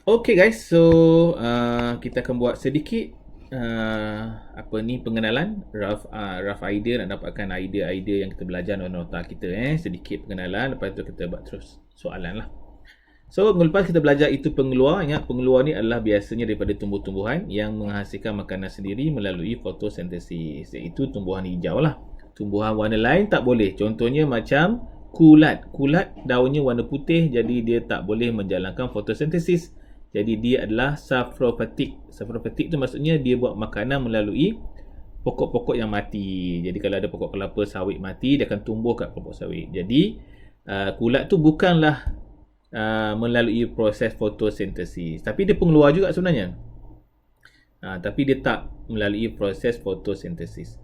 Okay guys, so kita akan buat sedikit pengenalan, rough idea, nak dapatkan idea-idea yang kita belajar dalam nota kita, sedikit pengenalan, lepas tu kita buat terus soalan lah. So minggu lepas kita belajar itu pengeluar. Ingat, pengeluar ni adalah biasanya daripada tumbuh-tumbuhan yang menghasilkan makanan sendiri melalui fotosintesis, iaitu tumbuhan hijau lah. Tumbuhan warna lain tak boleh. Contohnya macam kulat. Kulat daunnya warna putih, jadi dia tak boleh menjalankan fotosintesis. Jadi dia adalah saprophytic. Saprophytic tu maksudnya dia buat makanan melalui pokok-pokok yang mati. Jadi kalau ada pokok kelapa sawit mati, dia akan tumbuh kat pokok sawit. Jadi kulat tu bukanlah melalui proses fotosintesis, tapi dia pengeluar juga sebenarnya. Tapi dia tak melalui proses fotosintesis.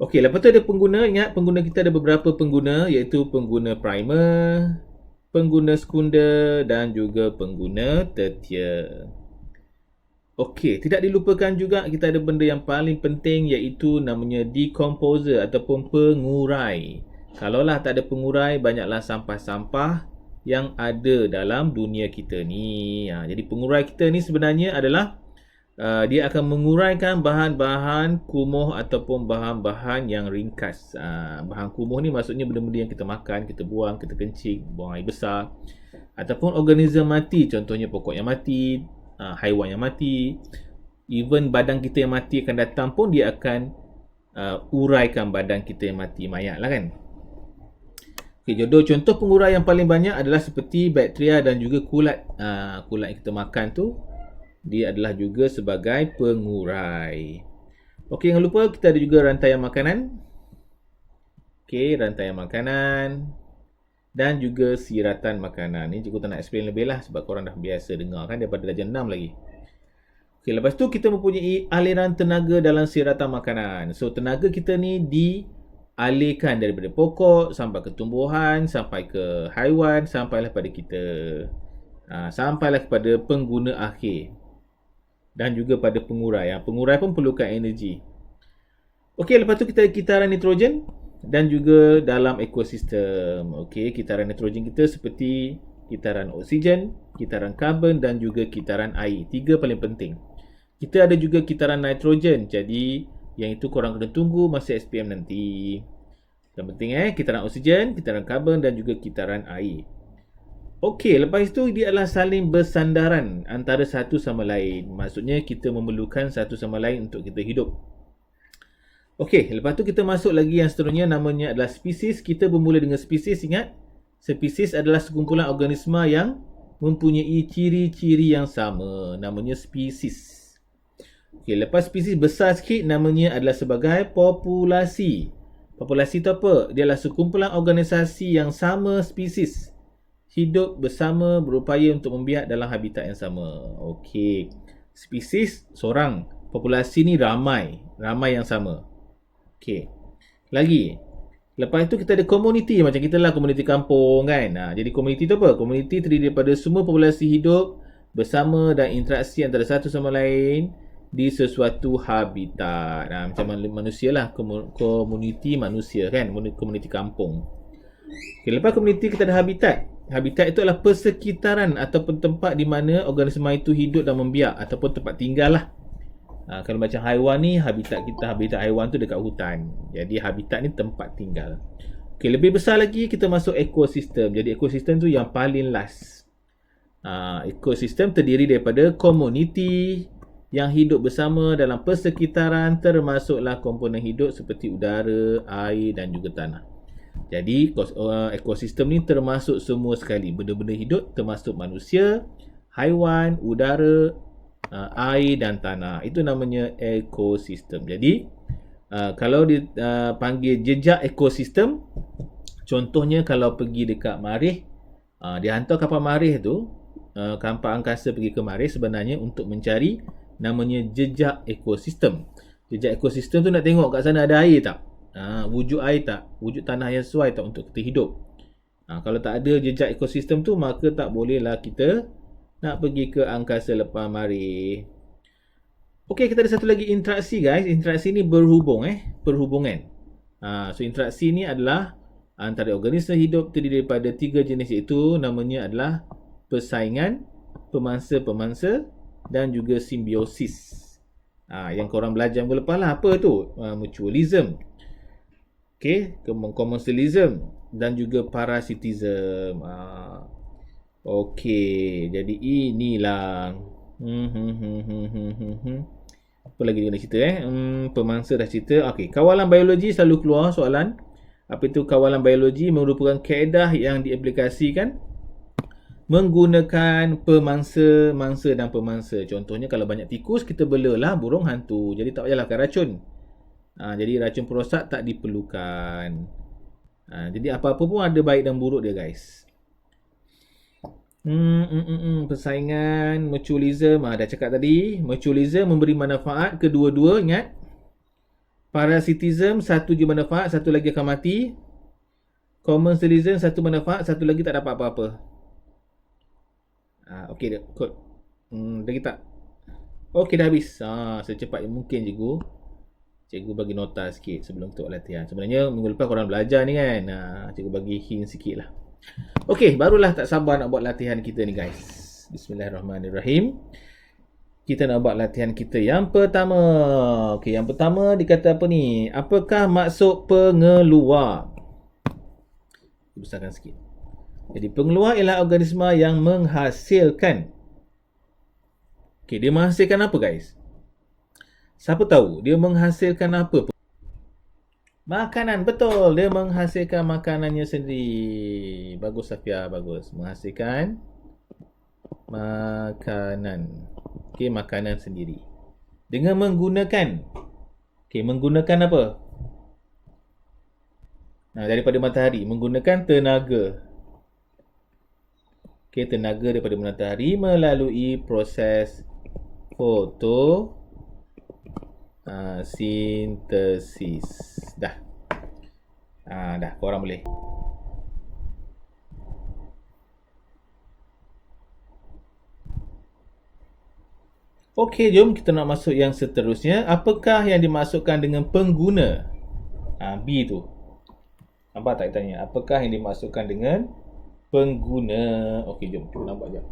Okey, lepas tu ada pengguna. Ingat, pengguna kita ada beberapa pengguna, iaitu pengguna primer, pengguna sekunder dan juga pengguna tertier. Okey, tidak dilupakan juga kita ada benda yang paling penting, iaitu namanya decomposer ataupun pengurai. Kalaulah tak ada pengurai, banyaklah sampah-sampah yang ada dalam dunia kita ni. Jadi pengurai kita ni sebenarnya adalah dia akan menguraikan bahan-bahan kumuh ataupun bahan-bahan yang ringkas. Bahan kumuh ni maksudnya benda-benda yang kita makan, kita buang, kita kencing, buang air besar, ataupun organisme mati, contohnya pokok yang mati, haiwan yang mati, even badan kita yang mati akan datang pun dia akan uraikan badan kita yang mati, mayat lah kan. Okay, contoh pengurai yang paling banyak adalah seperti bakteria dan juga kulat. Kulat yang kita makan tu, dia adalah juga sebagai pengurai. Okey, jangan lupa kita ada juga rantaian makanan. Okey, rantaian makanan dan juga siratan makanan. Ni cikgu tak nak explain lebih lah sebab korang dah biasa dengar kan daripada darjah 6 lagi. Okey, lepas tu kita mempunyai aliran tenaga dalam siratan makanan. So, tenaga kita ni dialihkan daripada pokok sampai ke tumbuhan, sampai ke haiwan, sampailah pada kita. Sampailah kepada pengguna akhir. Dan juga pada pengurai. Pengurai pun perlukan energi. Okey, lepas tu kita ada kitaran nitrogen dan juga dalam ekosistem. Okey, kitaran nitrogen kita seperti kitaran oksigen, kitaran karbon dan juga kitaran air. 3 paling penting. Kita ada juga kitaran nitrogen. Jadi, yang itu korang kena tunggu masa SPM nanti. Yang penting kitaran oksigen, kitaran karbon dan juga kitaran air. Okey, lepas itu dia adalah saling bersandaran antara satu sama lain. Maksudnya kita memerlukan satu sama lain untuk kita hidup. Okey, lepas tu kita masuk lagi yang seterusnya, namanya adalah spesies. Kita bermula dengan spesies, ingat. Spesies adalah sekumpulan organisma yang mempunyai ciri-ciri yang sama. Namanya spesies. Okey, lepas spesies besar sikit, namanya adalah sebagai populasi. Populasi itu apa? Dia adalah sekumpulan organisasi yang sama spesies, hidup bersama, berupaya untuk membiak dalam habitat yang sama. Okey. Spesies seorang, populasi ni ramai yang sama. Okey. Lagi. Lepas itu kita ada komuniti, macam kita lah komuniti kampung kan. Jadi komuniti tu apa? Komuniti terdiri daripada semua populasi hidup bersama dan interaksi antara satu sama lain di sesuatu habitat. Macam manusia lah, komuniti manusia kan, komuniti kampung. Okay, lepas komuniti kita ada habitat. Habitat itu adalah persekitaran ataupun tempat di mana organisma itu hidup dan membiak ataupun tempat tinggal lah. Kalau macam haiwan ni, habitat haiwan tu dekat hutan. Jadi habitat ni tempat tinggal. Okay, lebih besar lagi kita masuk ekosistem. Jadi ekosistem tu yang paling last. Ekosistem terdiri daripada komuniti yang hidup bersama dalam persekitaran, termasuklah komponen hidup seperti udara, air dan juga tanah. Jadi ekosistem ni termasuk semua sekali, benda-benda hidup, termasuk manusia, haiwan, udara, air dan tanah. Itu namanya ekosistem. Jadi kalau dipanggil jejak ekosistem, contohnya kalau pergi dekat Marikh, dia hantar kapal Marikh tu, kapal angkasa pergi ke Marikh sebenarnya untuk mencari namanya jejak ekosistem. Jejak ekosistem tu nak tengok kat sana ada air tak? Wujud air tak? Wujud tanah yang sesuai tak untuk kita hidup? Kalau tak ada jejak ekosistem tu, maka tak bolehlah kita nak pergi ke angkasa lepas Marikh. Okey, kita ada satu lagi interaksi guys. Interaksi ni perhubungan. So interaksi ni adalah antara organisma hidup terdiri daripada 3 jenis, iaitu namanya adalah persaingan, pemangsa-pemangsa dan juga simbiosis. Yang korang belajar minggu lepas lah, apa tu? Mutualism. Okay, commensalism dan juga parasitism. Okay, jadi inilah. Apa lagi dia nak cerita pemangsa dah cerita. Okay, kawalan biologi selalu keluar soalan. Apa itu kawalan biologi? Merupakan kaedah yang diaplikasikan menggunakan pemangsa, mangsa dan pemangsa. Contohnya kalau banyak tikus, kita belalah burung hantu. Jadi tak payahlah pakai racun. Jadi racun perosak tak diperlukan. Jadi apa-apa pun ada baik dan buruk dia, guys. Persaingan, mutualism, dah cakap tadi. Mutualism memberi manfaat kedua-dua, ingat. Parasitism, satu je manfaat, satu lagi akan mati. Commensalism, satu manfaat, satu lagi tak dapat apa-apa. Okey dah, kot. Lagi tak? Okey, dah habis. Secepat yang mungkin cikgu bagi nota sikit sebelum untuk latihan. Sebenarnya minggu lepas korang belajar ni kan. Cikgu bagi hint sikit lah. Okey, barulah tak sabar nak buat latihan kita ni, guys. Bismillahirrahmanirrahim. Kita nak buat latihan kita yang pertama. Okey, yang pertama dikata apa ni? Apakah maksud pengeluar? Besarkan sikit. Jadi pengeluar ialah organisma yang menghasilkan. Okey, dia menghasilkan apa, guys? Siapa tahu dia menghasilkan apa? Makanan, betul. Dia menghasilkan makanannya sendiri. Bagus, Safia, bagus. Menghasilkan makanan. Okey, makanan sendiri. Dengan menggunakan. Okey, menggunakan apa? Daripada matahari. Menggunakan tenaga. Okey, tenaga daripada matahari melalui proses fotosintesis. Dah. Dah, korang boleh. Okey, jom kita nak masuk yang seterusnya. Apakah yang dimaksudkan dengan pengguna? B tu. Nampak tak tanya? Apakah yang dimaksudkan dengan pengguna? Okey, jom kita nampak jap.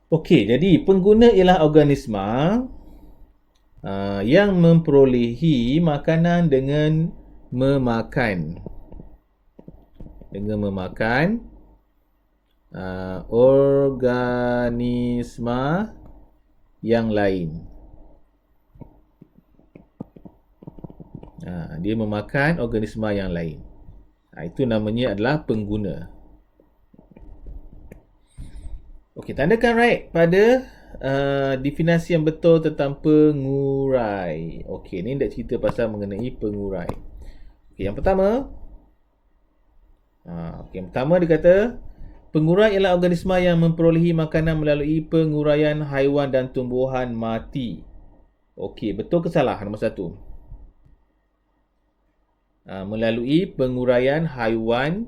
Okey, jadi pengguna ialah organisma yang memperolehi makanan dengan memakan. Organisma yang lain. Dia memakan organisma yang lain. Itu namanya adalah pengguna. Okey, tandakan right pada definisi yang betul tentang pengurai. Okey, ni nak cerita pasal mengenai pengurai. Okey, yang pertama. Yang pertama dia kata pengurai ialah organisma yang memperolehi makanan melalui penguraian haiwan dan tumbuhan mati. Okey, betul ke salah nombor satu? Melalui penguraian haiwan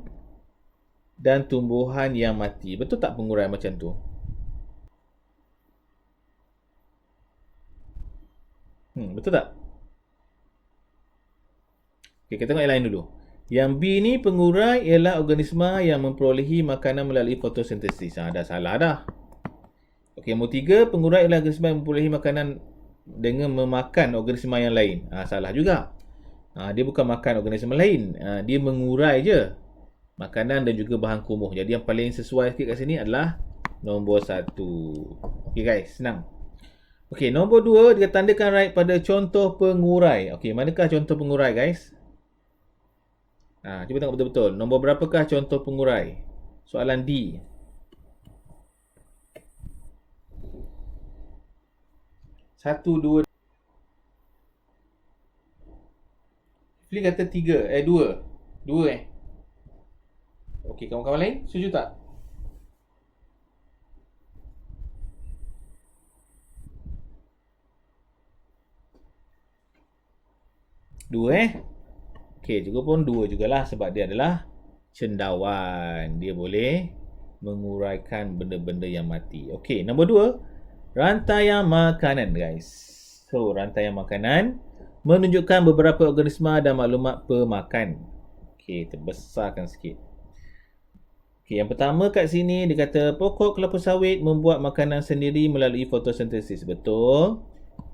dan tumbuhan yang mati. Betul tak penguraian macam tu? Betul tak? Okay, kita tengok yang lain dulu. Yang B ni pengurai ialah organisma yang memperolehi makanan melalui fotosintesis. Dah salah dah. Okey, nombor 3, pengurai ialah organisma yang memperolehi makanan dengan memakan organisma yang lain. Salah juga. Dia bukan makan organisma lain. Dia mengurai je makanan dan juga bahan kumuh. Jadi yang paling sesuai sikit kat sini adalah nombor 1. Okey guys, senang. Okey, nombor 2 dia tandakan right pada contoh pengurai. Okey, manakah contoh pengurai, guys? Cuba tengok betul-betul. Nombor berapakah contoh pengurai? Soalan D. Satu, dua. Fli kata 3. 2. 2 Okey, kawan-kawan lain setuju tak? Dua Okey, juga pun 2 jugalah sebab dia adalah cendawan. Dia boleh menguraikan benda-benda yang mati. Okey, nombor 2, rantaian makanan, guys. So, rantaian makanan menunjukkan beberapa organisma dan maklumat pemakan. Okey, terbesarkan sikit. Okey, yang pertama kat sini dia kata pokok kelapa sawit membuat makanan sendiri melalui fotosintesis. Betul.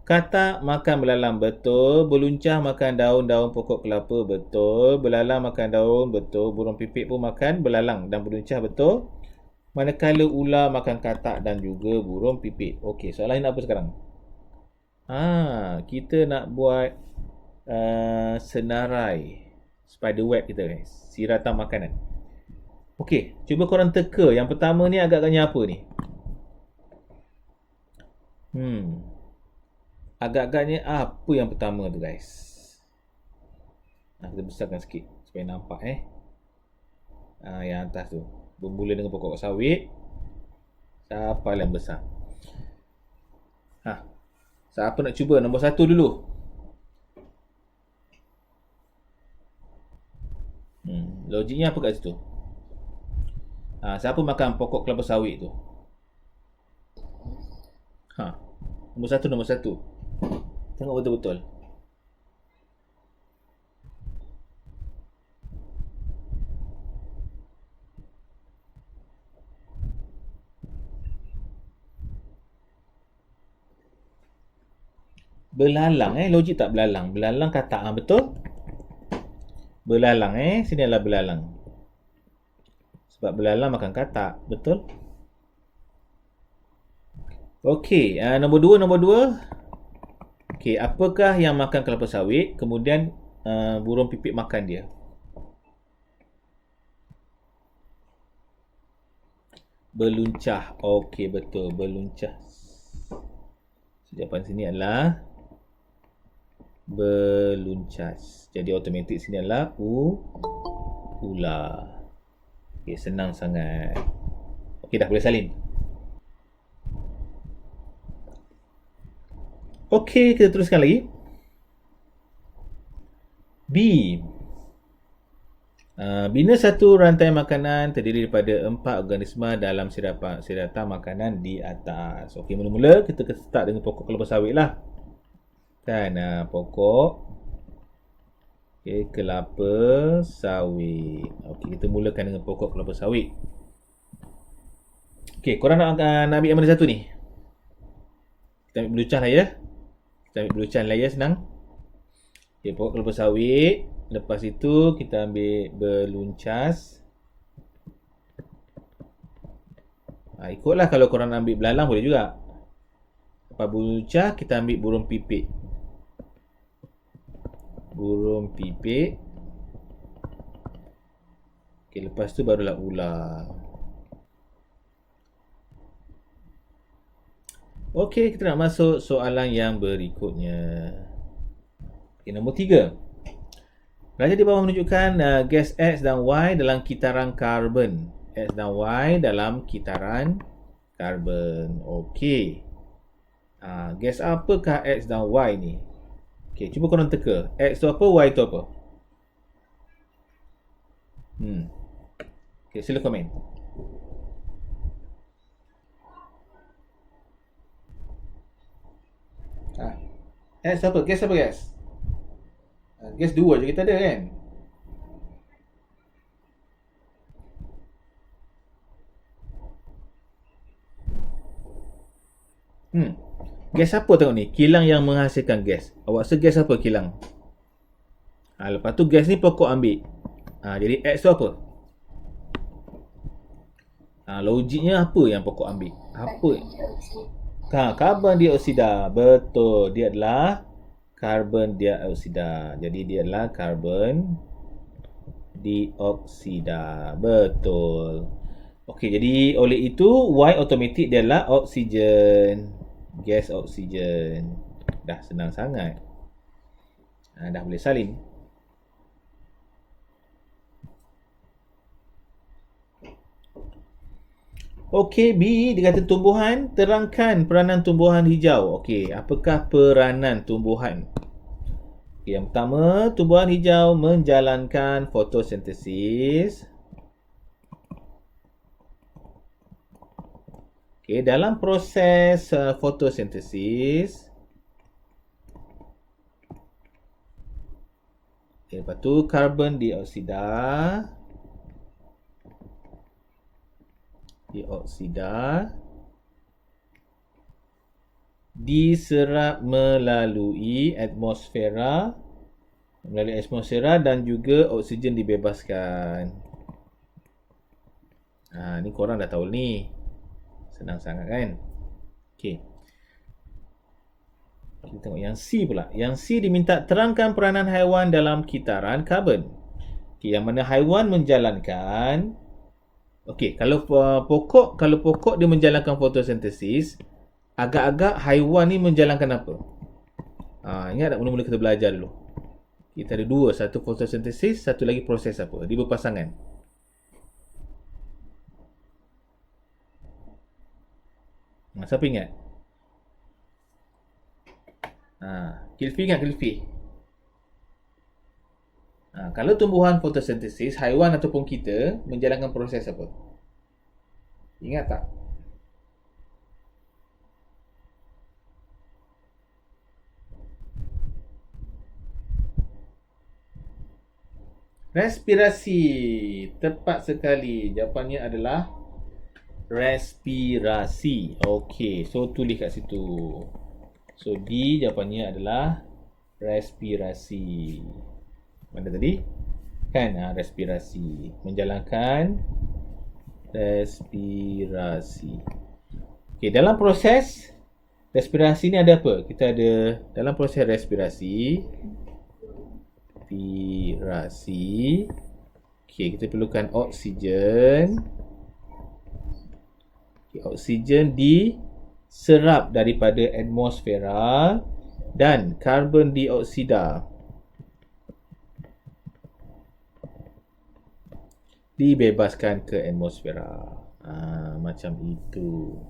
Katak makan belalang. Betul. Beluncah makan daun-daun pokok kelapa. Betul. Belalang makan daun. Betul. Burung pipit pun makan belalang dan beluncah. Betul. Manakala ular makan katak dan juga burung pipit. Okey, soalan ini apa sekarang? Kita nak buat senarai spider web kita guys. Siratan makanan. Okey, cuba korang teka. Yang pertama ni agak-agaknya apa ni? Agak-agaknya apa yang pertama tu guys? Kita besarkan sikit supaya nampak yang atas tu. Bermula dengan pokok sawit. Siapa yang besar? Siapa nak cuba? Nombor 1 dulu. Logiknya apa kat situ? Siapa makan pokok kelapa sawit tu? Nombor satu. Tengok betul-betul. Belalang logik tak belalang? Belalang katak betul? Belalang sini adalah belalang. Sebab belalang makan katak, betul? Okey, nombor dua. Okey, apakah yang makan kelapa sawit kemudian burung pipit makan dia? Beluncah. Okey, betul, beluncah. Jawapan sini adalah beluncas. Jadi automatik sini adalah ular. Okey, senang sangat. Okey, dah boleh salin. Okey, kita teruskan lagi. B. Bina satu rantai makanan terdiri daripada 4 organisma dalam siratan makanan di atas. Okey, mula-mula kita start dengan pokok kelapa sawit lah. Kan, pokok kelapa sawit. Okey, kita mulakan dengan pokok kelapa sawit. Okey, korang nak ambil yang mana satu ni? Kita ambil belucah lah ya. Kita ambil belucah lah ya, senang. Okey, pokok kelapa sawit. Lepas itu kita ambil beluncas. Ikutlah, kalau korang ambil belalang boleh juga. Lepas beluncah kita ambil burung pipit. Burung pipit. Okey, lepas tu barulah ular. Okey, kita nak masuk soalan yang berikutnya. Okey, nombor 3. Raja di bawah menunjukkan gas X dan Y dalam kitaran karbon. X dan Y dalam kitaran karbon. Okey. Gas apakah X dan Y ni? Okey, cuba korang teka. X tu apa, Y tu apa? Okey, sila komen. X apa? Gas apa gas? Gas 2 je kita ada kan? Gas apa tengok ni? Kilang yang menghasilkan gas. Awak rasa gas apa kilang? Lepas tu gas ni pokok ambil. Jadi X tu apa? Logiknya apa yang pokok ambil? Apa? Karbon dioksida. Betul. Dia adalah karbon dioksida. Jadi dia adalah karbon dioksida. Betul. Okey, jadi oleh itu Y automatik dia adalah oksigen. Gas oksigen. Dah senang sangat. Dah boleh salin. Okey, B dia kata tumbuhan, terangkan peranan tumbuhan hijau. Okey, apakah peranan tumbuhan? Okay, yang pertama, tumbuhan hijau menjalankan fotosintesis. Okay, dalam proses fotosintesis, lepas tu karbon dioksida dioksida diserap melalui atmosfera dan juga oksigen dibebaskan. Ni korang dah tahu ni. Senang sangat kan? Okey. Kita tengok yang C pula. Yang C diminta terangkan peranan haiwan dalam kitaran karbon. Okey, yang mana haiwan menjalankan. Okey, kalau pokok dia menjalankan fotosintesis, agak-agak haiwan ni menjalankan apa? Ingat tak mula-mula kita belajar dulu? Kita ada dua, satu fotosintesis, satu lagi proses apa? Dia berpasangan. Siapa ingat? Kilfi ingat Kilfi? Kalau tumbuhan fotosintesis, haiwan ataupun kita menjalankan proses apa? Ingat tak? Respirasi. Tepat sekali. Jawapannya adalah respirasi. Okey, so tulis kat situ. So D jawapannya adalah respirasi. Mana tadi? Kan respirasi. Menjalankan respirasi. Okey, dalam proses respirasi ni ada apa? Kita ada dalam proses respirasi. Okey, kita perlukan oksigen. Oksigen diserap daripada atmosfera dan karbon dioksida dibebaskan ke atmosfera. Macam itu.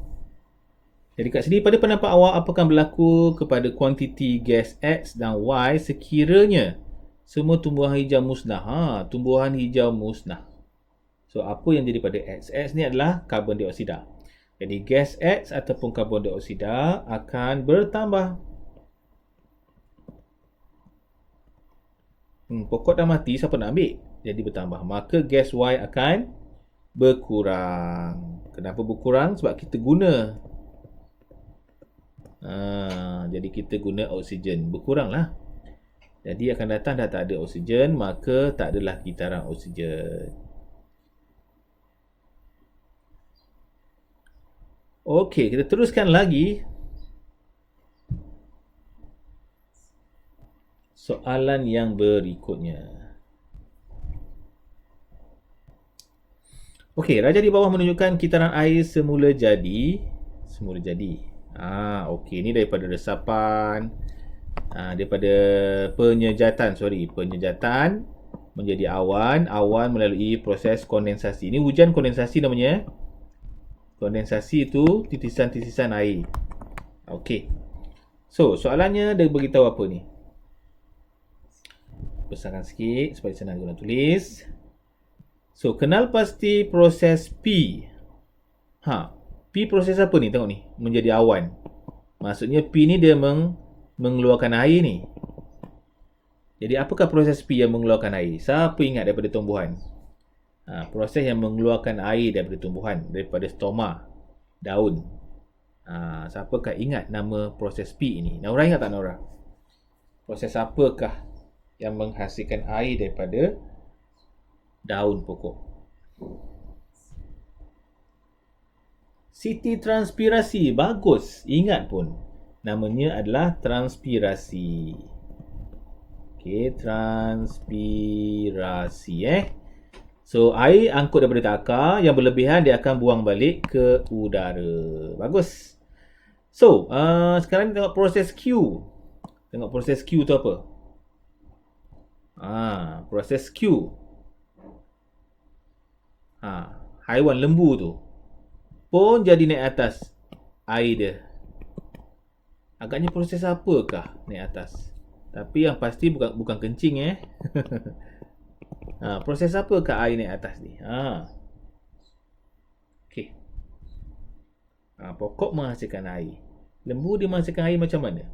Jadi kat sini, pada pendapat awak, apa akan berlaku kepada kuantiti gas X dan Y sekiranya semua tumbuhan hijau musnah? Tumbuhan hijau musnah. So, apa yang jadi pada X? X ni adalah karbon dioksida. Jadi, gas X ataupun karbon dioksida akan bertambah. Pokok dah mati, siapa nak ambil? Jadi, bertambah. Maka, gas Y akan berkurang. Kenapa berkurang? Sebab kita guna. Jadi, kita guna oksigen. Berkuranglah. Jadi akan datang dah tak ada oksigen, maka tak adalah kitaran oksigen. Okey, kita teruskan lagi. Soalan yang berikutnya. Okey, raja di bawah menunjukkan kitaran air semula jadi. Okey, ni daripada resapan. Daripada penyejatan menjadi awan melalui proses kondensasi. Ini hujan kondensasi namanya. Kondensasi itu titisan-titisan air. Okey. So, soalannya dia beritahu apa ni? Besarkan sikit supaya senang guna tulis. So, kenal pasti proses P. P proses apa ni? Tengok ni, menjadi awan. Maksudnya P ni dia mengeluarkan air ni. Jadi apakah proses P yang mengeluarkan air? Siapa ingat daripada tumbuhan? Proses yang mengeluarkan air daripada tumbuhan, daripada stoma, daun. Siapakah ingat nama proses P ini? Naura ingat tak, Naura? Proses apakah yang menghasilkan air daripada daun pokok? Siti transpirasi. Bagus. Ingat pun. Namanya adalah transpirasi. Okey, transpirasi So, air angkut daripada takar, yang berlebihan dia akan buang balik ke udara. Bagus. So, sekarang tengok proses Q. Tengok proses Q tu apa? Proses Q. Haiwan lembu tu pun jadi naik atas air dia. Agaknya proses apakah naik atas? Tapi yang pasti bukan kencing proses apakah air naik atas ni? Okey. Pokok menghasilkan air. Lembu dia menghasilkan air macam mana?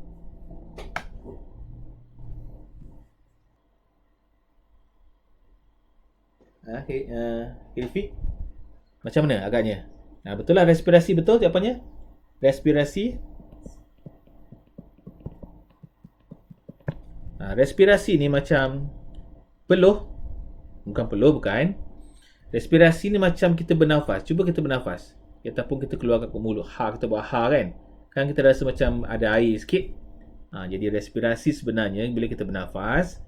Hilfi? Macam mana agaknya? Betul lah, respirasi betul jawapannya. Respirasi. Respirasi ni macam peluh. Bukan peluh, bukan. Respirasi ni macam kita bernafas. Cuba kita bernafas. Ataupun kita keluarkan ke mulut. Kita buat kan. Kan kita rasa macam ada air sikit. Jadi respirasi sebenarnya bila kita bernafas,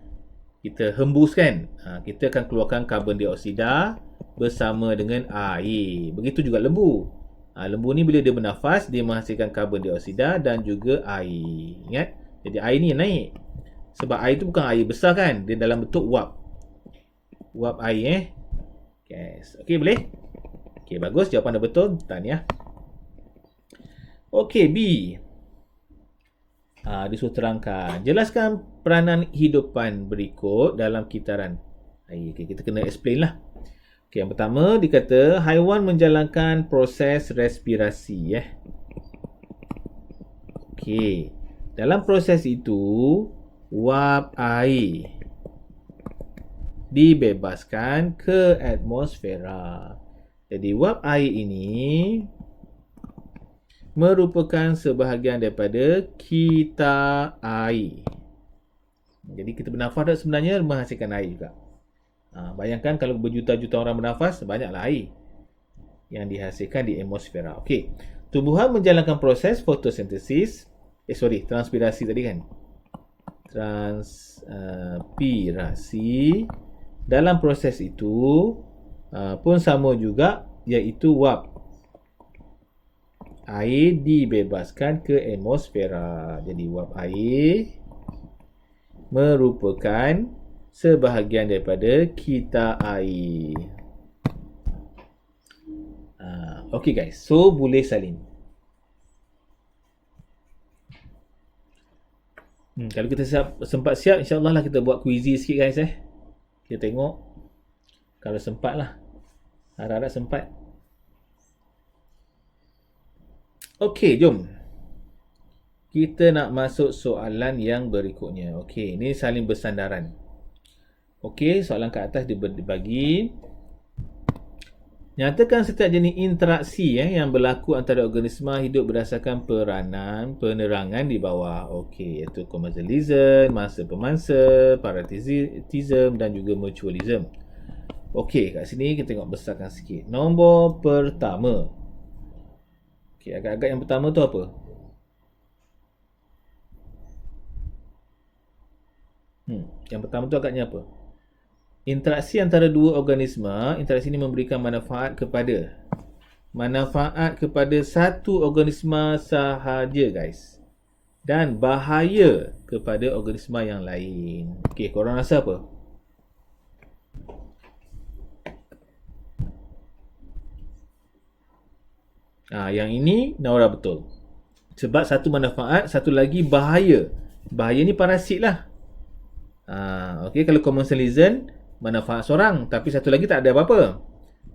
kita hembuskan. Kita akan keluarkan karbon dioksida bersama dengan air. Begitu juga lembu. Lembu ni bila dia bernafas, dia menghasilkan karbon dioksida dan juga air. Ingat? Jadi air ni naik. Sebab air tu bukan air besar kan. Dia dalam bentuk wap. Wap air Yes. Okey, boleh? Okey, bagus. Jawapan dah betul. Tahniah. Okey, B. Disuruh terangkan. Jelaskan peranan hidupan berikut dalam kitaran air. Okay, kita kena explain lah. Okay, yang pertama, dikata haiwan menjalankan proses respirasi. Okey. Dalam proses itu, wap air dibebaskan ke atmosfera. Jadi wap air ini merupakan sebahagian daripada kita air. Jadi kita bernafas tak sebenarnya menghasilkan air juga. Bayangkan kalau berjuta-juta orang bernafas, banyaklah air yang dihasilkan di atmosfera. Okey. Tumbuhan menjalankan proses fotosintesis. Transpirasi tadi kan. Transpirasi. Dalam proses itu pun sama juga, iaitu wap air dibebaskan ke atmosfera. Jadi wap air merupakan sebahagian daripada kita air. Okay guys, so boleh salin. Kalau kita sempat siap, insyaAllah lah kita buat quizy sikit guys. Kita tengok kalau sempat lah. Harap-harap sempat. Okey, jom. Kita nak masuk soalan yang berikutnya. Okey, ini saling bersandaran. Okey, soalan kat atas dibagi. Nyatakan setiap jenis interaksi yang berlaku antara organisma hidup berdasarkan peranan penerangan di bawah. Okey, iaitu commensalism, mangsa pemangsa, parasitism dan juga mutualism. Okey, kat sini kita tengok besarkan sikit. Nombor pertama. Okey, agak-agak yang pertama tu apa? Yang pertama tu agaknya apa? Interaksi antara dua organisma. Interaksi ini memberikan manfaat kepada satu organisma sahaja guys, dan bahaya kepada organisma yang lain. Okey, korang rasa apa? Yang ini Naura betul. Sebab satu manfaat, satu lagi bahaya. Bahaya ni parasit lah. Okey, kalau commensalism manfaat seorang, tapi satu lagi tak ada apa-apa.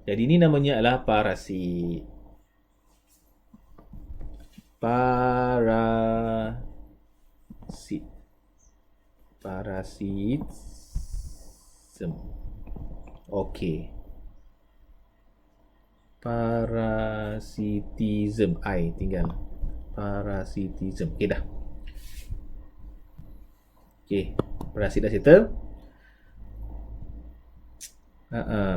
Jadi ini namanya adalah parasit. Parasitism. Okey. Parasitism. Tinggal. Parasitism. Okey dah. Okey. Parasit dah settle.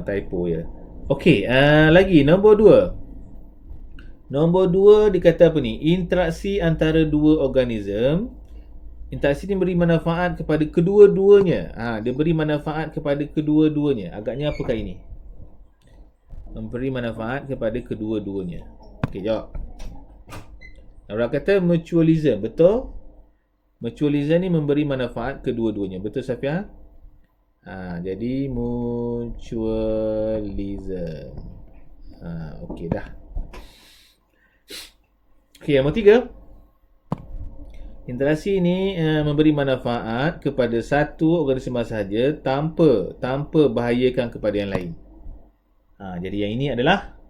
Typo ya. Okey, lagi nombor 2. Nombor 2 dikata apa ni? Interaksi antara dua organism. Interaksi ni beri manfaat kepada kedua-duanya. Dia beri manfaat kepada kedua-duanya. Agaknya apakah ini? Memberi manfaat kepada kedua-duanya. Okey, jawab. Orang kata mutualism, betul? Mutualism ni memberi manfaat kedua-duanya. Betul Safia? Jadi mutualism. Okey dah. Okey, yang ketiga. Interaksi ini memberi manfaat kepada satu organisma sahaja tanpa bahayakan kepada yang lain. Jadi yang ini adalah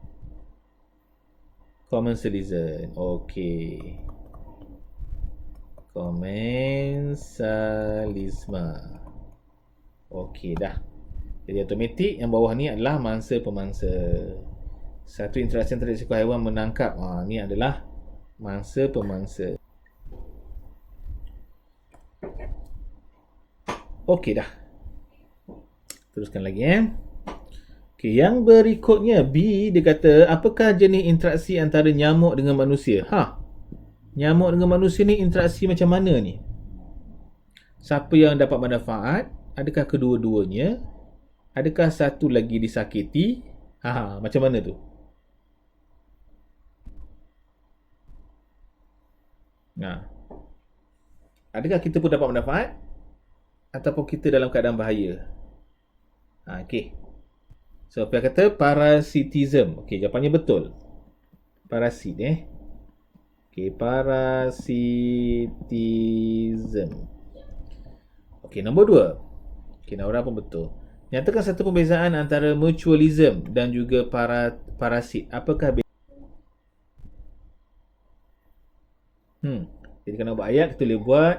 commensalism. Okey. Commensalisme. Okey dah. Jadi automatik yang bawah ni adalah mangsa pemangsa. Satu interaksi antara seekor haiwan menangkap. Ni adalah mangsa pemangsa. Okey dah. Teruskan lagi Okey, yang berikutnya B, dia kata apakah jenis interaksi antara nyamuk dengan manusia? Nyamuk dengan manusia ni interaksi macam mana ni? Siapa yang dapat manfaat? Adakah kedua-duanya? Adakah satu lagi disakiti? Macam mana tu? Adakah kita pun dapat manfaat? Ataupun kita dalam keadaan bahaya? Okey. So, Pia kata parasitism. Okey, jawapannya betul. Parasit Okey, parasitism. Okey, nombor 2. Okey, nombor pun betul. Nyatakan satu perbezaan antara mutualism dan juga parasit. Apakah beza? Jadi kalau nak buat ayat, kita boleh buat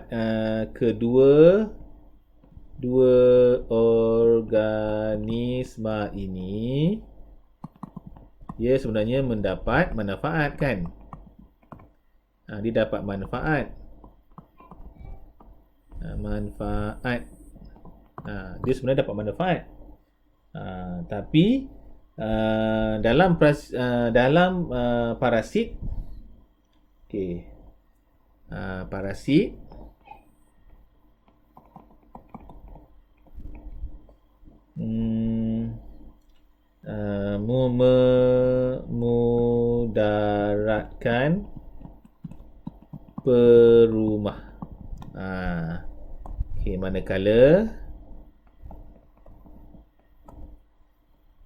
dua organisma ini dia sebenarnya mendapat manfaat kan? Dia dapat manfaat. Dia sebenarnya dapat manfaat. Tapi dalam parasit, parasit memudaratkan perumah.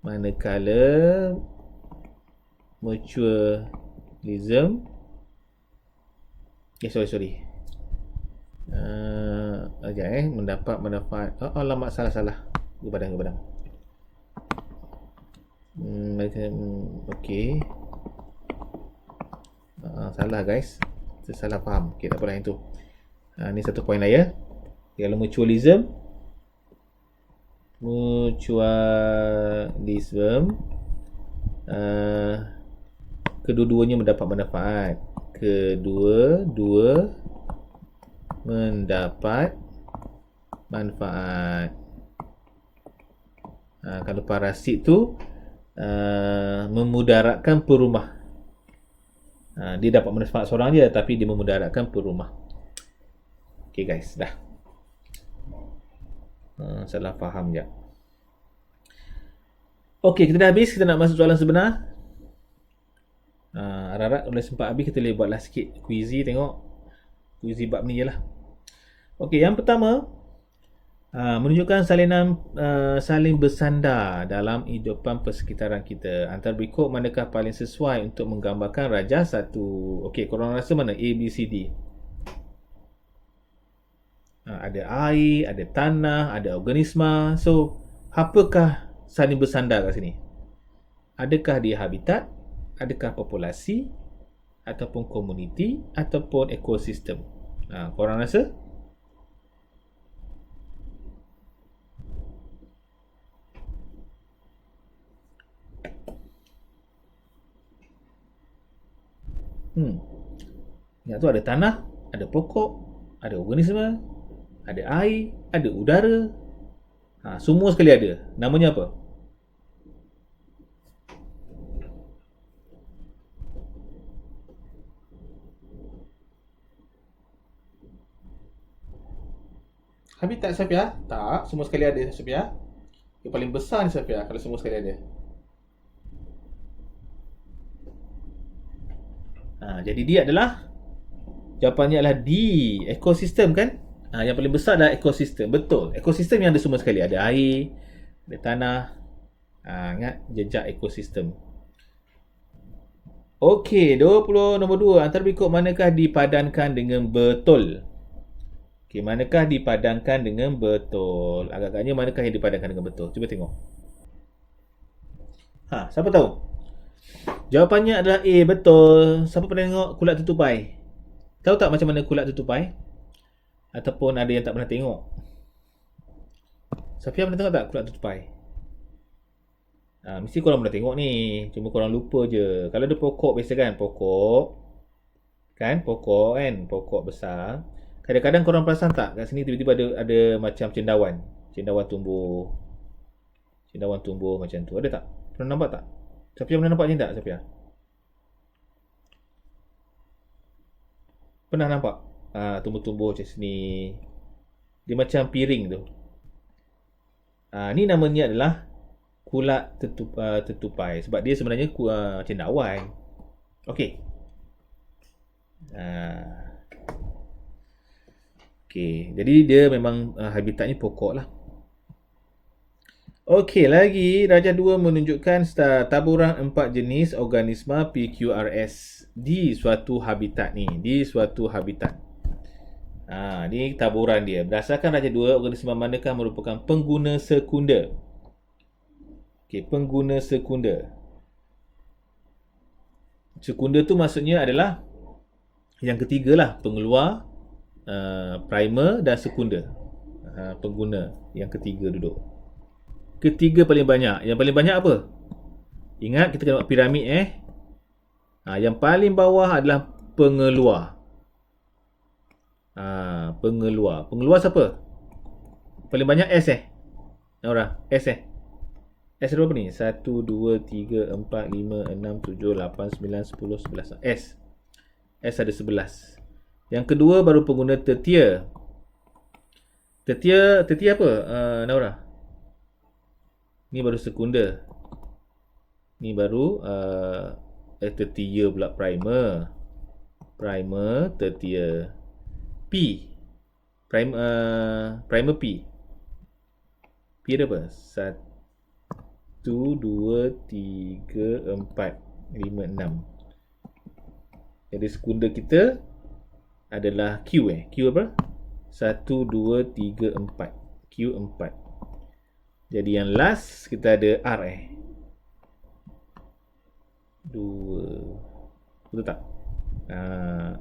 Manakala mutualism sorry mendapat manfaat. Alamak, salah ke badang. Okey. Salah guys, saya salah faham. Okey, tak apalah yang tu. Ni satu poin lah ya. Kalau mutualism kedua-duanya mendapat manfaat. Kedua-dua mendapat manfaat. Kalau parasit tu memudaratkan perumah. Dia dapat manfaat seorang je, tapi dia memudaratkan perumah. Okay guys, dah. Salah faham je. Okay, kita dah habis. Kita nak masuk soalan sebenar. Harap-harap boleh sempat habis, kita boleh buatlah sikit quizy. Tengok quizy bab ni je lah. Okay, yang pertama, menunjukkan saling bersandar dalam hidupan persekitaran kita. Antara berikut manakah paling sesuai untuk menggambarkan raja satu? Okey, korang rasa mana? A, B, C, D. Ada air, ada tanah, ada organisma. So, apakah saling bersandar kat sini? Adakah dia habitat? Adakah populasi? Ataupun komuniti? Ataupun ekosistem? Korang rasa? Ingat tu ada tanah, ada pokok, ada organisma, ada air, ada udara. Semua sekali ada. Namanya apa? Habitat Safia? Tak, semua sekali ada Safia. Yang paling besar ni Safia kalau semua sekali ada. Jadi dia adalah, jawapannya adalah D, ekosistem kan? Yang paling besar adalah ekosistem. Betul, ekosistem yang ada semua sekali. Ada air, ada tanah. Ingat jejak ekosistem. Okey, 20 nombor 2. Antara berikut manakah dipadankan dengan betul? Okey, manakah dipadankan dengan betul? Agak-agaknya manakah yang dipadankan dengan betul? Cuba tengok. Siapa tahu? Jawapannya adalah A, betul. Siapa pernah tengok kulat tutupai? Tahu tak macam mana kulat tutupai? Ataupun ada yang tak pernah tengok? Safia pernah tengok tak kulat tutupai? Mesti korang pernah tengok ni. Cuma korang lupa je. Kalau ada pokok biasa kan, pokok kan, pokok besar. Kadang-kadang korang perasan tak, kat sini tiba-tiba ada macam cendawan. Cendawan tumbuh. Cendawan tumbuh macam tu. Ada tak? Pernah nampak tak? Safia pernah nampak ni tak, Safia? Pernah nampak? Tumbuh-tumbuh macam sini. Dia macam piring tu. Ni namanya adalah kulat tertupai. Sebab dia sebenarnya cendawan. Okey. Okey. Jadi dia memang habitatnya pokok lah. Okey, lagi darjah 2 menunjukkan taburan 4 jenis organisma PQRS di suatu habitat ni. Di suatu habitat. Ni taburan dia. Berdasarkan darjah 2, organisma manakah merupakan pengguna sekunder? Okey, pengguna sekunder. Sekunder tu maksudnya adalah yang ketiga lah, pengeluar, primer dan sekunder. Pengguna yang ketiga duduk. Ketiga paling banyak. Yang paling banyak apa? Ingat kita kena buat piramid Yang paling bawah adalah pengeluar. Pengeluar. Pengeluar siapa? Paling banyak S Nora, S S ada berapa ni? 1, 2, 3, 4, 5, 6, 7, 8, 9, 10, 11 S ada 11. Yang kedua baru pengguna tertier. Tertier apa? Nora, ni baru sekunder. Ni baru tertier pula, primer, tertier. P, primer P ada apa? 1, 2, 3, 4, 5, 6. Jadi sekunder kita adalah Q Q apa? 1, 2, 3, 4. Q 4. Jadi yang last kita ada R 2. Betul tak?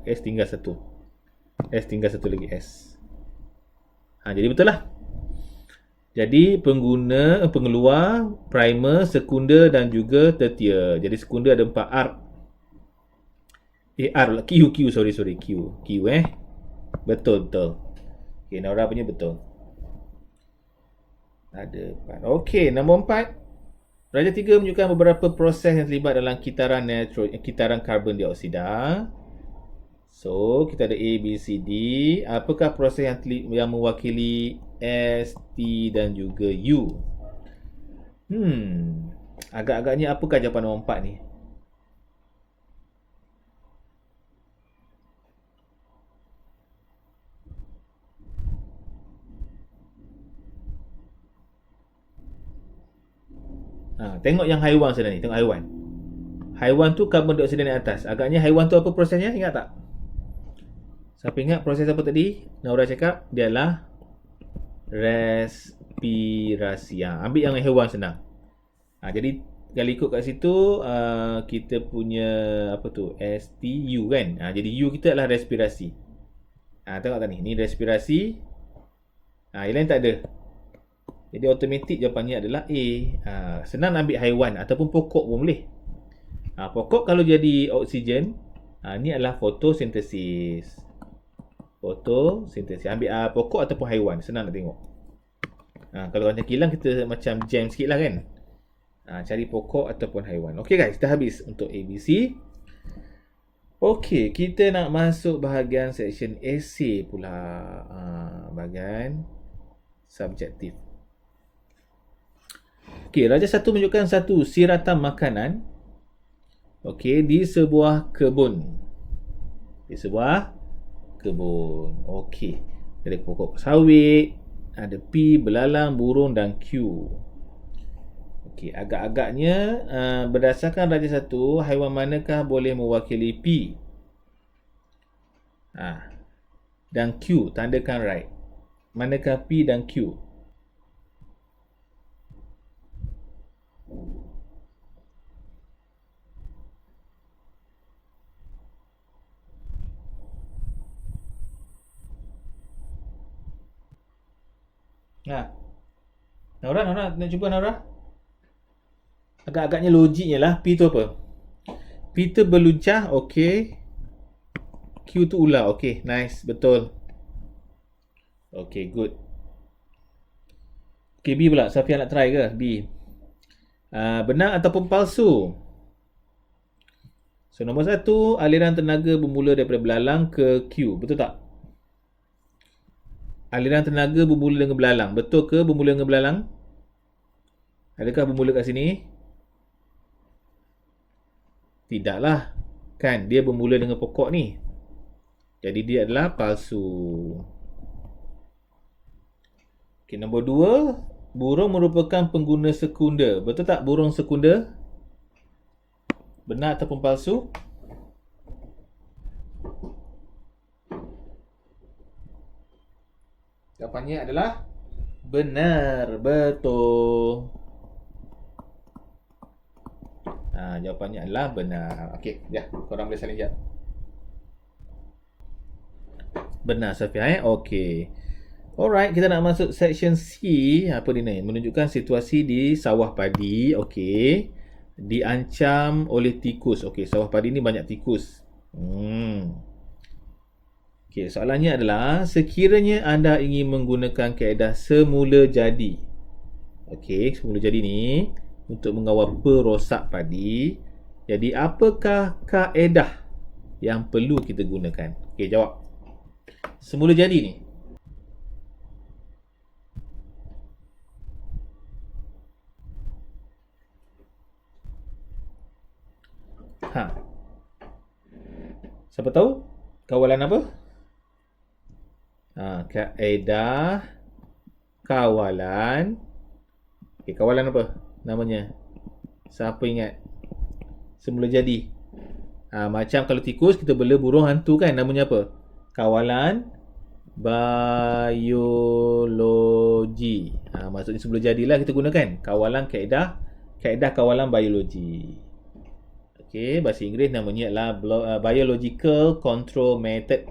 S tinggal satu. S tinggal satu lagi S. Jadi betul lah. Jadi pengeluar, primer, sekunder dan juga tertier. Jadi sekunder ada 4 R. Q, sorry, Q. Betul. Okay, Nora punya betul. Ada 4. Okey, nombor 4. Darjah 3 menunjukkan beberapa proses yang terlibat dalam kitaran karbon dioksida. So, kita ada A, B, C, D. Apakah proses yang mewakili S, T dan juga U? Agak-agaknya apakah jawapan nombor 4 ni? Tengok yang haiwan sana ni. Tengok haiwan. Haiwan tu karbon dioksida naik atas. Agaknya haiwan tu apa prosesnya? Ingat tak? Siapa ingat proses apa tadi? Naura cakap dia adalah respirasi. Ambil yang haiwan senang. Jadi kalau ikut kat situ kita punya apa tu? STU kan? Jadi U kita adalah respirasi. Tengok tak ni? Ni respirasi. Yang lain tak ada. Jadi automatik jawapannya adalah A. Senang ambil haiwan ataupun pokok pun boleh. Pokok kalau jadi oksigen, ni adalah fotosintesis. Ambil pokok ataupun haiwan, senang nak tengok. Kalau macam kilang kita macam jam sikit lah kan. Cari pokok ataupun haiwan. Okey guys, dah habis untuk ABC. Okey, kita nak masuk bahagian section essay pula. Bahagian subjektif. Okey, darjah 1 menunjukkan satu siratan makanan. Okey, di sebuah kebun. Okey. Ada pokok sawit, ada P, belalang, burung dan Q. Okey, agak-agaknya berdasarkan darjah 1, haiwan manakah boleh mewakili P? Dan Q, tandakan right. Manakah P dan Q? Naura, nak cuba Naura? Agak-agaknya logiknya lah. P tu apa? P tu berluncah, okey. Q tu ular, okey. Nice, betul. Okey, good. Okey, B pula. Safia nak try ke? B. Benar ataupun palsu? So, nombor 1, aliran tenaga bermula daripada belalang ke Q. Betul tak? Aliran tenaga bermula dengan belalang. Betul ke bermula dengan belalang? Adakah bermula kat sini? Tidaklah. Kan, dia bermula dengan pokok ni. Jadi, dia adalah palsu. Okey, nombor 2, burung merupakan pengguna sekunder. Betul tak burung sekunder? Benar ataupun palsu? Jawapannya adalah benar, betul. Jawapannya adalah benar. Okey, ya, korang boleh saling jawab. Benar Safia Okey. Alright, kita nak masuk section C. Apa dia ni? Menunjukkan situasi di sawah padi. Okey. Diancam oleh tikus. Okey, sawah padi ni banyak tikus. Okey, soalannya adalah sekiranya anda ingin menggunakan kaedah semula jadi. Okey, semula jadi ni untuk mengawal perosak padi. Jadi, apakah kaedah yang perlu kita gunakan? Okey, jawab. Semula jadi ni. Siapa tahu? Kawalan apa? Kaedah kawalan. Okey, kawalan apa namanya? Siapa ingat? Semula jadi. Macam kalau tikus kita bela burung hantu kan, namanya apa? Kawalan biologi. Maksudnya semula jadilah kita gunakan kawalan kaedah kawalan biologi. Okey, bahasa Inggeris namanya adalah biological control method.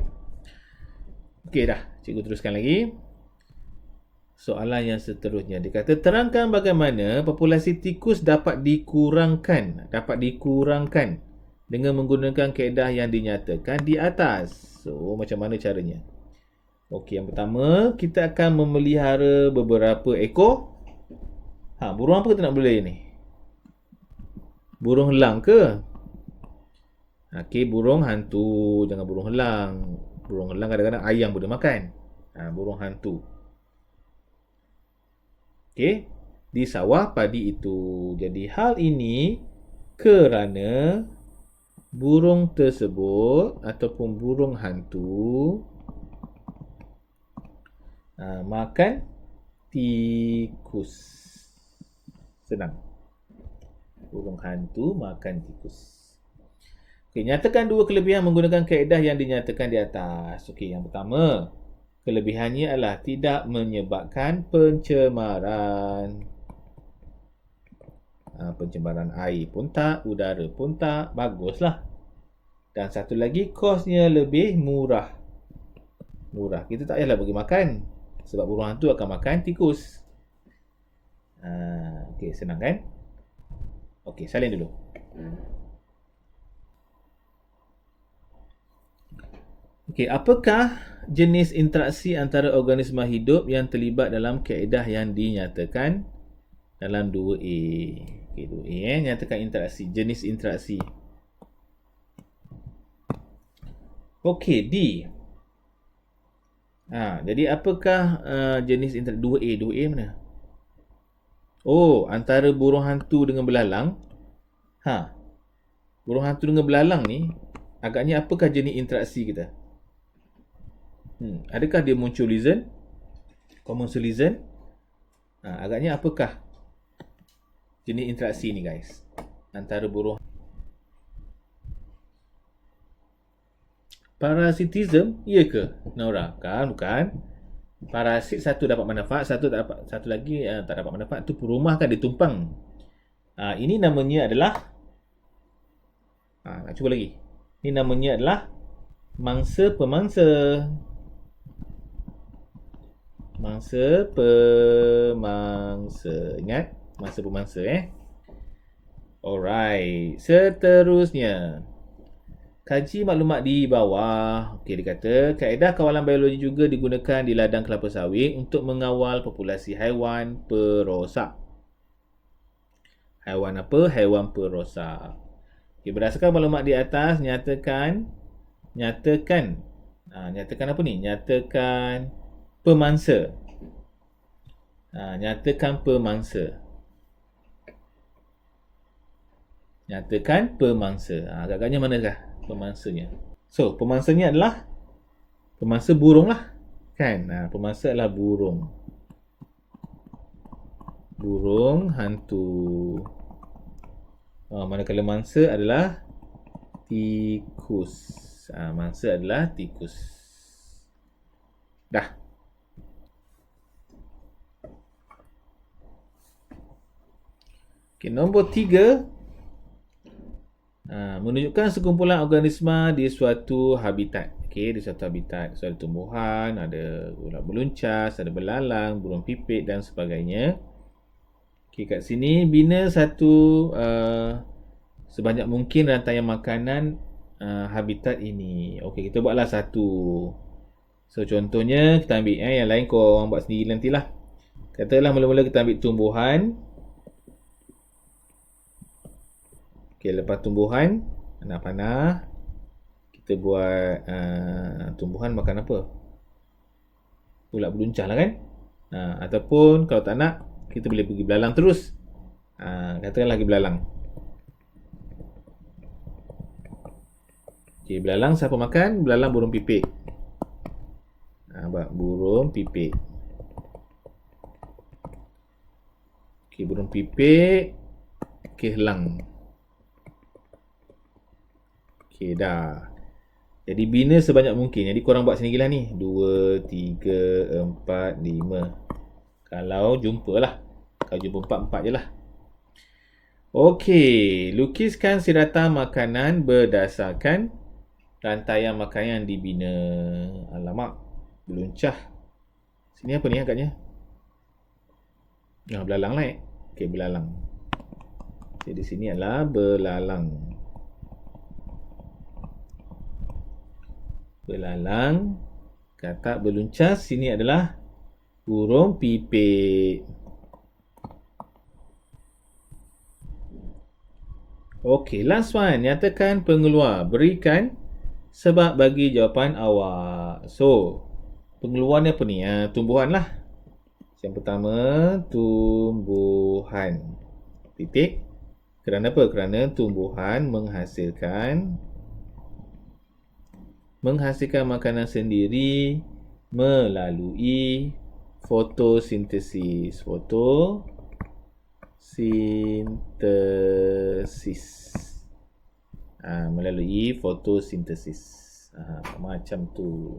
Okey dah, cikgu teruskan lagi. Soalan yang seterusnya, dia kata terangkan bagaimana populasi tikus dapat dikurangkan dengan menggunakan kaedah yang dinyatakan di atas. So, macam mana caranya? Okey, yang pertama, kita akan memelihara beberapa ekor. Burung apa kita nak bela ni? Burung helang ke? Okey, burung hantu. Jangan burung helang. Burung helang kadang-kadang ayam boleh makan. Burung hantu. Okey, di sawah padi itu. Jadi, hal ini kerana burung tersebut ataupun burung hantu makan tikus. Senang. Burung hantu makan tikus. Okey, nyatakan dua kelebihan menggunakan kaedah yang dinyatakan di atas. Okey, yang pertama, kelebihannya adalah tidak menyebabkan pencemaran. Pencemaran air pun tak, udara pun tak. Baguslah. Dan satu lagi, kosnya lebih murah. Kita tak payahlah bagi makan. Sebab burung hantu akan makan tikus. Okey, senang kan? Okey, salin dulu. Okey, apakah jenis interaksi antara organisma hidup yang terlibat dalam kaedah yang dinyatakan dalam 2A? Okey, 2A nyatakan interaksi, jenis interaksi. Okey, D. Jadi apakah jenis interaksi 2A? 2A mana? Antara burung hantu dengan belalang. Burung hantu dengan belalang ni agaknya apakah jenis interaksi kita? Adakah dia muncul lizard? Common lizard? Agaknya apakah jenis interaksi ni guys? Antara burung. Parasitism? Iya ke? Nora? Bukan. Parasit satu dapat manfaat, satu lagi tak dapat manfaat. Tu rumah kan dia tumpang. Ini namanya adalah nak cuba lagi. Ini namanya adalah mangsa pemangsa. Ingat? Mangsa pemangsa Alright, seterusnya. Kaji maklumat di bawah. Okey, dia kata, kaedah kawalan biologi juga digunakan di ladang kelapa sawit untuk mengawal populasi haiwan perosak. Haiwan apa? Haiwan perosak. Okey, berdasarkan maklumat di atas, nyatakan apa ni? Nyatakan pemangsa. Nyatakan pemangsa. Nyatakan pemangsa. Agak-agaknya manakah pemangsanya? So, pemangsanya adalah pemangsa burung lah. Kan? Pemangsa adalah burung. Burung hantu. Manakala mangsa adalah tikus. Mangsa adalah tikus. Dah. Okay, nombor 3. Menunjukkan sekumpulan organisma di suatu habitat. Okey, di suatu habitat. So, ada tumbuhan, ada ulat beluncas, ada belalang, burung pipit dan sebagainya. Okey, kat sini bina satu sebanyak mungkin rantaian makanan habitat ini. Okey, kita buatlah satu. So, contohnya kita ambil yang lain kau orang buat sendiri nantilah. Katakanlah mula-mula kita ambil tumbuhan. Okey, lepas tumbuhan, anak panah, kita buat tumbuhan makan apa? Ulat beluncah lah kan? Ataupun kalau tak nak, kita boleh pergi belalang terus. Katakanlah lagi belalang. Okey, belalang siapa makan? Belalang burung pipit. Burung pipit. Okey, burung pipit. Okey, helang. Okey, dah. Jadi bina sebanyak mungkin. Jadi korang buat sendirilah ni. 2, 3, 4, 5. Kalau jumpa lah. Kalau jumpa 4 je lah. Okey. Lukiskan siratan makanan berdasarkan rantaian makanan yang dibina. Alamak. Beluncah. Sini apa ni agaknya? Belalang lah. Okey, belalang. Jadi sini adalah belalang. Belalang. Katak beluncas. Sini adalah burung pipit. Okey, last one. Nyatakan pengeluar. Berikan sebab bagi jawapan awak. So, pengeluar ni apa ni? Tumbuhan lah. Yang pertama, tumbuhan. Titik. Kerana apa? Kerana tumbuhan menghasilkan makanan sendiri melalui fotosintesis. Melalui fotosintesis. Macam tu.